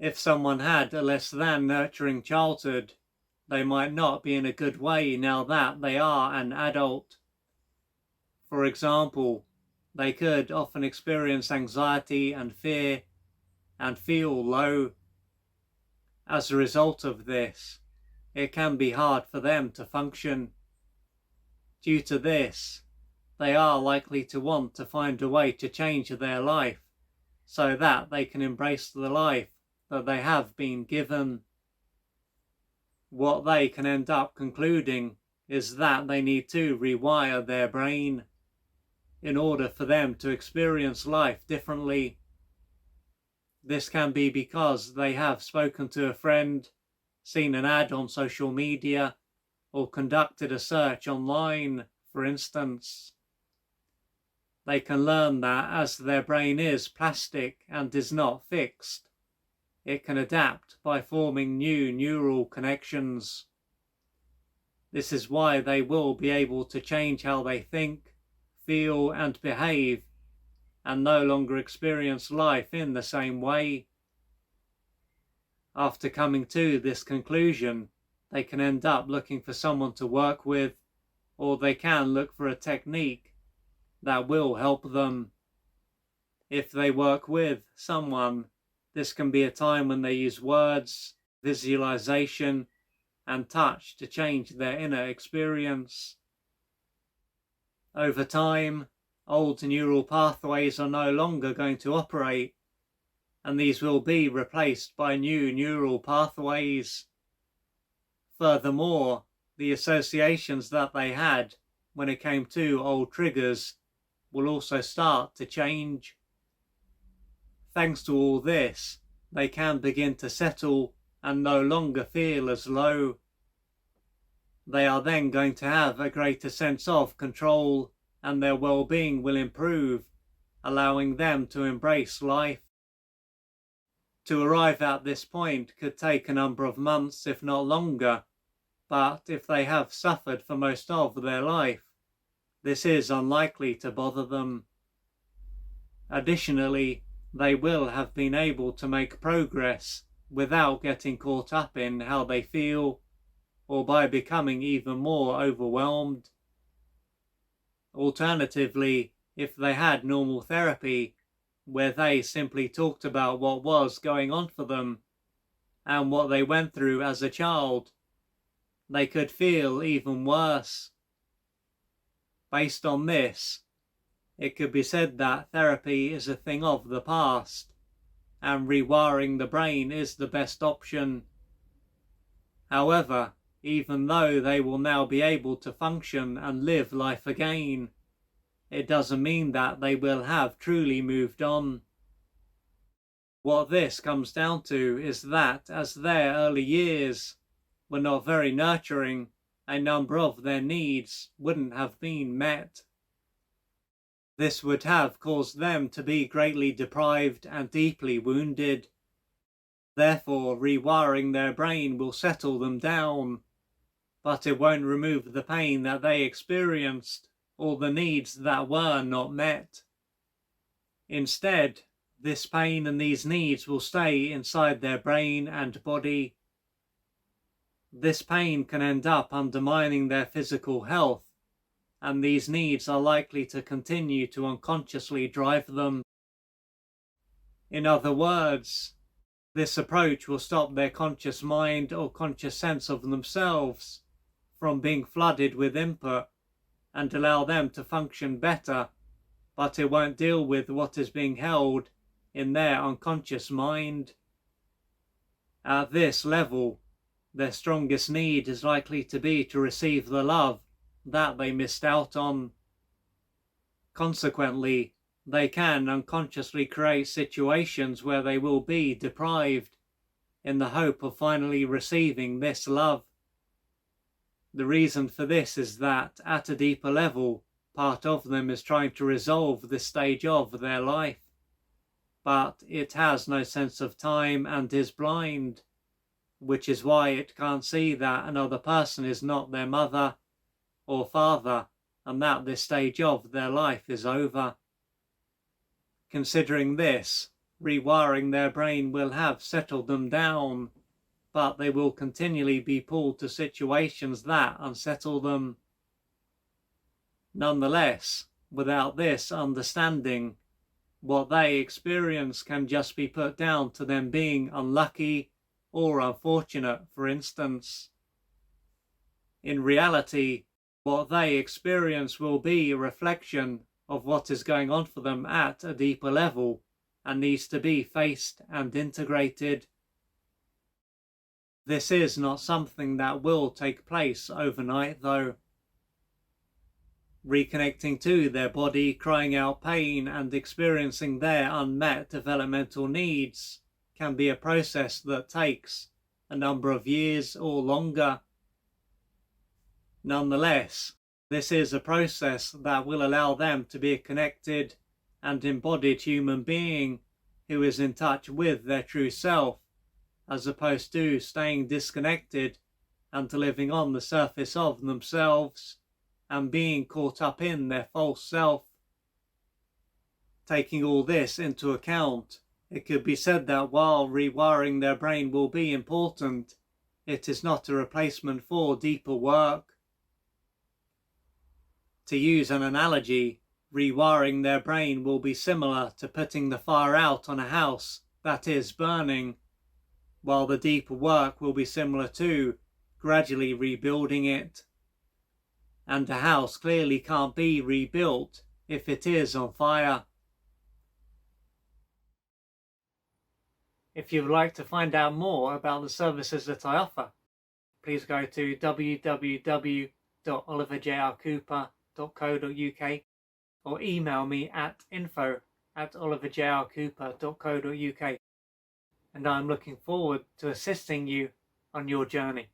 If someone had a less than nurturing childhood, they might not be in a good way now that they are an adult. For example, they could often experience anxiety and fear and feel low. As a result of this, it can be hard for them to function. Due to this, they are likely to want to find a way to change their life so that they can embrace the life that they have been given. What they can end up concluding is that they need to rewire their brain in order for them to experience life differently. This can be because they have spoken to a friend, seen an ad on social media, or conducted a search online, for instance. They can learn that as their brain is plastic and is not fixed, it can adapt by forming new neural connections. This is why they will be able to change how they think, feel, and behave, and no longer experience life in the same way. After coming to this conclusion, they can end up looking for someone to work with, or they can look for a technique that will help them. If they work with someone, this can be a time when they use words, visualization, and touch to change their inner experience. Over time, old neural pathways are no longer going to operate, and these will be replaced by new neural pathways. Furthermore, the associations that they had when it came to old triggers will also start to change. Thanks to all this, they can begin to settle and no longer feel as low. They are then going to have a greater sense of control, and their well-being will improve, allowing them to embrace life. To arrive at this point could take a number of months, if not longer, but if they have suffered for most of their life, this is unlikely to bother them. Additionally, they will have been able to make progress without getting caught up in how they feel, or by becoming even more overwhelmed. Alternatively, if they had normal therapy, where they simply talked about what was going on for them and what they went through as a child, they could feel even worse. Based on this, it could be said that therapy is a thing of the past, and rewiring the brain is the best option. However, even though they will now be able to function and live life again, it doesn't mean that they will have truly moved on. What this comes down to is that as their early years were not very nurturing, a number of their needs wouldn't have been met. This would have caused them to be greatly deprived and deeply wounded. Therefore, rewiring their brain will settle them down, but it won't remove the pain that they experienced or the needs that were not met. Instead, this pain and these needs will stay inside their brain and body. This pain can end up undermining their physical health, and these needs are likely to continue to unconsciously drive them. In other words, this approach will stop their conscious mind or conscious sense of themselves from being flooded with input and allow them to function better, but it won't deal with what is being held in their unconscious mind. At this level, their strongest need is likely to be to receive the love that they missed out on. Consequently, they can unconsciously create situations where they will be deprived in the hope of finally receiving this love. The reason for this is that, at a deeper level, part of them is trying to resolve this stage of their life, but it has no sense of time and is blind, which is why it can't see that another person is not their mother or father, and that this stage of their life is over. Considering this, rewiring their brain will have settled them down, but they will continually be pulled to situations that unsettle them. Nonetheless, without this understanding, what they experience can just be put down to them being unlucky or unfortunate, for instance. In reality, what they experience will be a reflection of what is going on for them at a deeper level and needs to be faced and integrated. This is not something that will take place overnight, though. Reconnecting to their body, crying out pain, and experiencing their unmet developmental needs can be a process that takes a number of years or longer. Nonetheless, this is a process that will allow them to be a connected and embodied human being who is in touch with their true self, as opposed to staying disconnected and living on the surface of themselves and being caught up in their false self. Taking all this into account, it could be said that while rewiring their brain will be important, it is not a replacement for deeper work. To use an analogy, rewiring their brain will be similar to putting the fire out on a house that is burning, while the deeper work will be similar to gradually rebuilding it. And a house clearly can't be rebuilt if it is on fire. If you would like to find out more about the services that I offer, please go to www.oliverjrcooper.co.uk or email me at info@oliverjrcooper.co.uk, and I'm looking forward to assisting you on your journey.